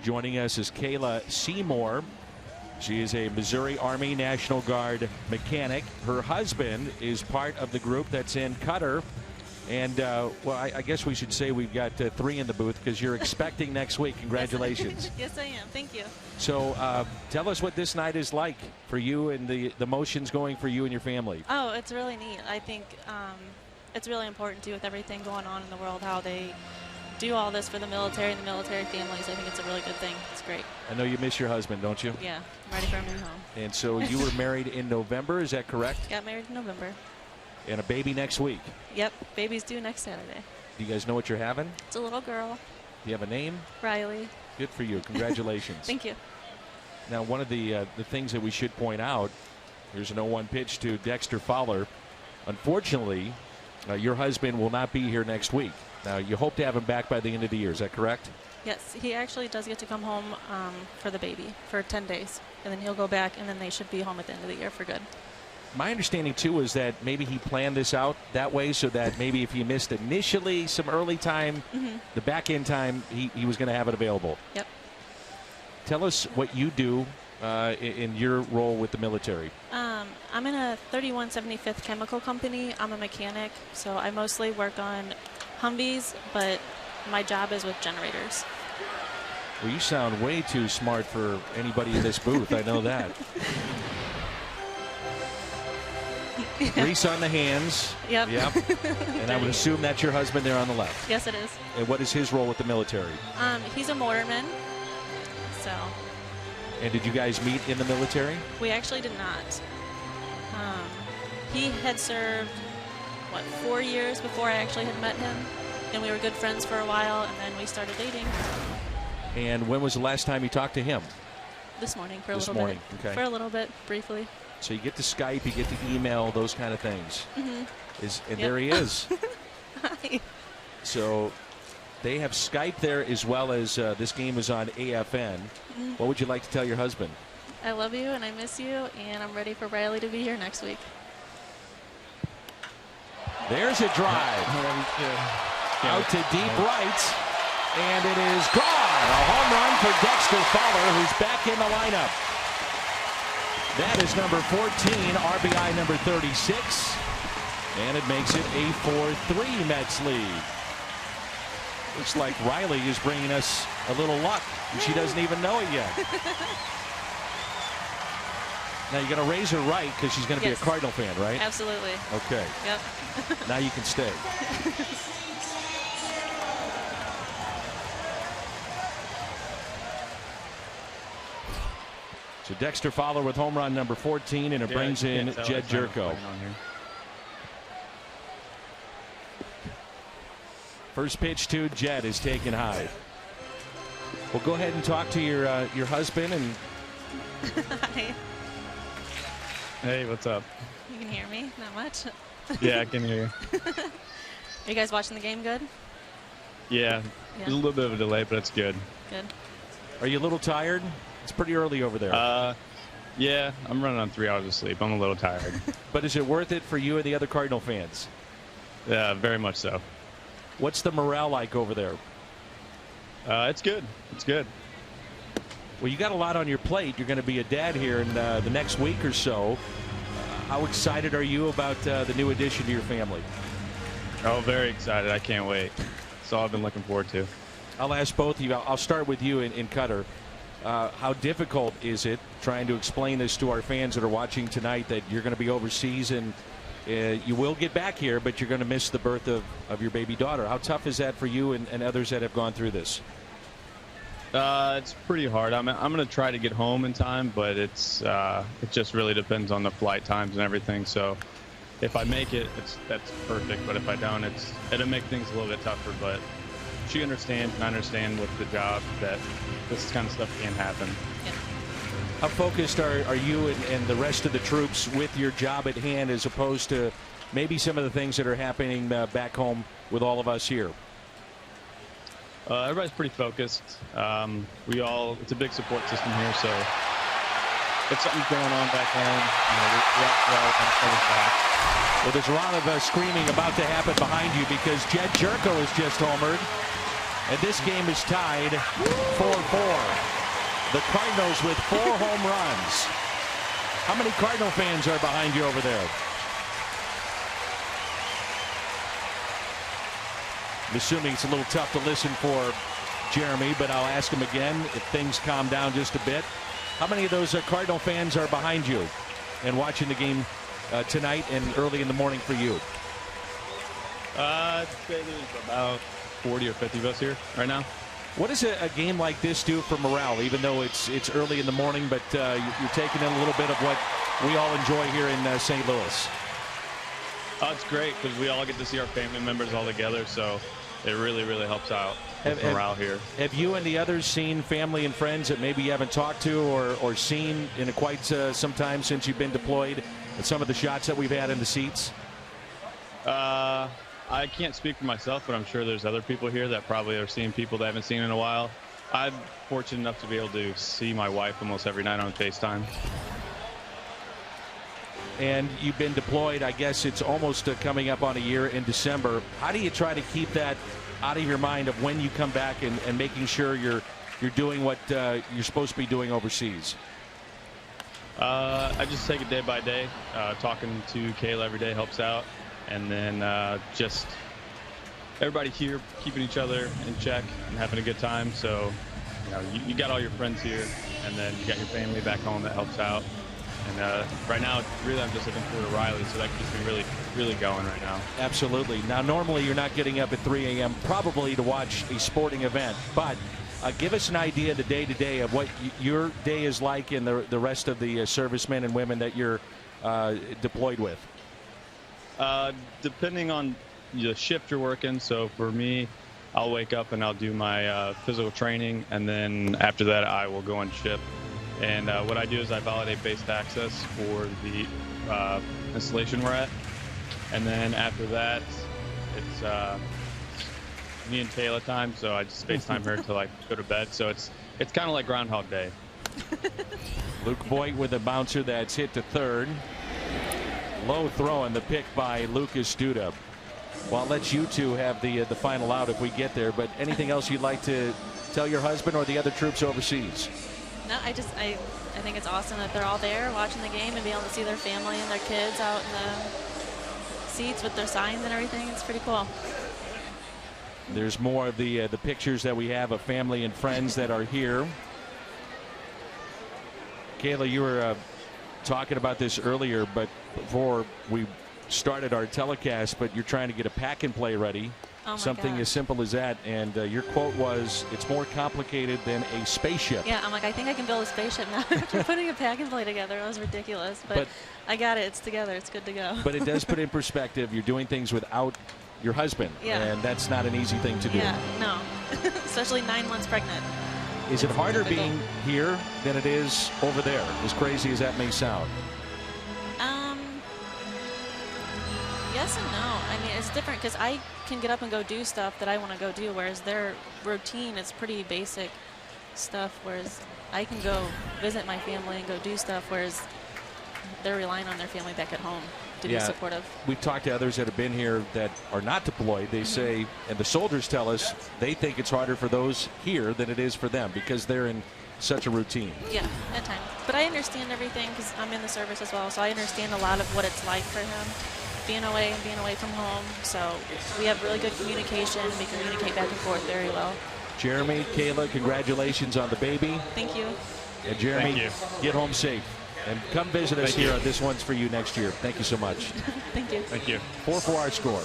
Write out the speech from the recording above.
Joining us is Kayla Seymour. She is a Missouri Army National Guard mechanic. Her husband is part of the group that's in Qatar. And, well, I guess we should say we've got 3 in the booth because you're expecting next week. Congratulations. Yes, I am. Thank you. So tell us what this night is like for you and the motions going for you and your family. Oh, it's really neat. I think it's really important, too, with everything going on in the world, how they do all this for the military and the military families. I think it's a really good thing. It's great. I know you miss your husband, don't you? Yeah. I'm ready for him to be home. And so you were married in November. Is that correct? Got married in November. And a baby next week. Yep, baby's due next Saturday. Do you guys know what you're having? It's a little girl. Do you have a name? Riley. Good for you. Congratulations. Thank you. Now, one of the things that we should point out, here's an 0-1 pitch to Dexter Fowler. Unfortunately, your husband will not be here next week. Now, you hope to have him back by the end of the year. Is that correct? Yes, he actually does get to come home for the baby for 10 days. And then he'll go back, and then they should be home at the end of the year for good. My understanding, too, is that maybe he planned this out that way so that maybe if he missed initially some early time, the back end time, he was going to have it available. Yep. Tell us what you do in your role with the military. I'm in a 3175th chemical company. I'm a mechanic, so I mostly work on Humvees, but my job is with generators. Well, you sound way too smart for anybody in this booth. I know that. Grease on the hands. Yep. And I would assume that's your husband there on the left. Yes, it is. And what is his role with the military? He's a motorman. So. And did you guys meet in the military? We actually did not. He had served, 4 years before I actually had met him. And we were good friends for a while, and then we started dating. And when was the last time you talked to him? This morning for a little bit. Okay. For a little bit, briefly. So you get to Skype, you get to email, those kind of things. And there he is. Hi. So they have Skype there as well as this game is on AFN. What would you like to tell your husband? I love you and I miss you, and I'm ready for Riley to be here next week. There's a drive. Out to deep right. And it is gone. A home run for Dexter Fowler, who's back in the lineup. That is number 14, RBI number 36. And it makes it a 4-3 Mets lead. Looks like Riley is bringing us a little luck, and she doesn't even know it yet. Now you're going to raise her right because she's going to be a Cardinal fan, right? Absolutely. Okay. Yep. Now you can stay. So Dexter Fowler with home run number 14, and it brings in Jed Jerko. First pitch to Jed is taken high. Well, go ahead and talk to your husband. And Hi. Hey, what's up? You can hear me? Not much. Yeah, I can hear you. Are you guys watching the game good? Yeah. There's a little bit of a delay, but it's good. Good. Are you a little tired? It's pretty early over there. Yeah, I'm running on 3 hours of sleep. I'm a little tired. But is it worth it for you and the other Cardinal fans? Yeah, very much so. What's the morale like over there? It's good. It's good. Well, you got a lot on your plate. You're going to be a dad here in the next week or so. How excited are you about the new addition to your family? Oh, very excited. I can't wait. That's all I've been looking forward to. I'll ask both of you. I'll start with you in Qatar. How difficult is it trying to explain this to our fans that are watching tonight that you're going to be overseas and you will get back here, but you're going to miss the birth of your baby daughter? How tough is that for you and others that have gone through this? It's pretty hard. I'm going to try to get home in time, but it just really depends on the flight times and everything. So if I make it, that's perfect. But if I don't, it'll make things a little bit tougher. But she understands, and I understand with the job that this kind of stuff can't happen. Yeah. How focused are you and the rest of the troops with your job at hand as opposed to maybe some of the things that are happening back home with all of us here? Everybody's pretty focused. It's a big support system here, so if something's going on back home, we're all kind of coming back. Well, there's a lot of screaming about to happen behind you because Jed Jerko has just homered, and this game is tied 4-4. the Cardinals with 4 home runs. How many Cardinal fans are behind you over there? I'm assuming it's a little tough to listen for Jeremy, but I'll ask him again if things calm down just a bit. How many of those Cardinal fans are behind you and watching the game tonight and early in the morning for you? I'd say there's about 40 or 50 of us here right now. What does a game like this do for morale, even though it's early in the morning, but you're taking in a little bit of what we all enjoy here in St. Louis? Oh, it's great because we all get to see our family members all together, so it really, really helps out with morale here. Have you and the others seen family and friends that maybe you haven't talked to or seen in quite some time since you've been deployed, and some of the shots that we've had in the seats? I can't speak for myself, but I'm sure there's other people here that probably are seeing people they haven't seen in a while. I'm fortunate enough to be able to see my wife almost every night on FaceTime. And you've been deployed, I guess it's almost coming up on a year in December. How do you try to keep that out of your mind of when you come back and making sure you're doing what you're supposed to be doing overseas? I just take it day by day. Talking to Kayla every day helps out. And then just everybody here keeping each other in check and having a good time. So, you got all your friends here, and then you got your family back home that helps out. And right now, really, I'm just looking forward to Riley, so that keeps me really, really going right now. Absolutely. Now, normally you're not getting up at 3 a.m. probably to watch a sporting event, but give us an idea of the day-to-day of what your day is like and the rest of the servicemen and women that you're deployed with. Depending on the shift you're working. So for me, I'll wake up and I'll do my physical training, and then after that I will go on shift. And what I do is I validate base access for the installation we're at, and then after that it's me and Kayla time, so I just FaceTime her till I go to bed. So it's kind of like Groundhog Day. Luke Voigt with a bouncer that's hit to third. Low throw and the pick by Lucas Duda. Well, I'll let you two have the final out if we get there, but anything else you'd like to tell your husband or the other troops overseas? No, I think it's awesome that they're all there watching the game and being able to see their family and their kids out in the seats with their signs and everything. It's pretty cool. There's more of the pictures that we have of family and friends that are here. Kayla, you were talking about this earlier, but before we started our telecast, but you're trying to get a pack and play ready. Oh my Something gosh. as simple as that, and your quote was, "It's more complicated than a spaceship." Yeah, I'm like, I think I can build a spaceship now after putting a pack and play together. It was ridiculous, but I got it. It's together. It's good to go. But it does put in perspective. You're doing things without your husband, and that's not an easy thing to do. Yeah, no, especially 9 months pregnant. Is it harder being here than it is over there, as crazy as that may sound? Yes and no. I mean, it's different because I can get up and go do stuff that I want to go do, whereas their routine is pretty basic stuff, whereas I can go visit my family and go do stuff, whereas they're relying on their family back at home to be supportive. We've talked to others that have been here that are not deployed. They say, and the soldiers tell us, they think it's harder for those here than it is for them because they're in such a routine. Yeah, at times. But I understand everything because I'm in the service as well, so I understand a lot of what it's like for him being away and being away from home. So we have really good communication. We communicate back and forth very well. Jeremy, Kayla, congratulations on the baby. Thank you. And Jeremy, get home safe. And come visit us here on This One's For You next year. Thank you so much. Thank you. Thank you. 4-4 our score.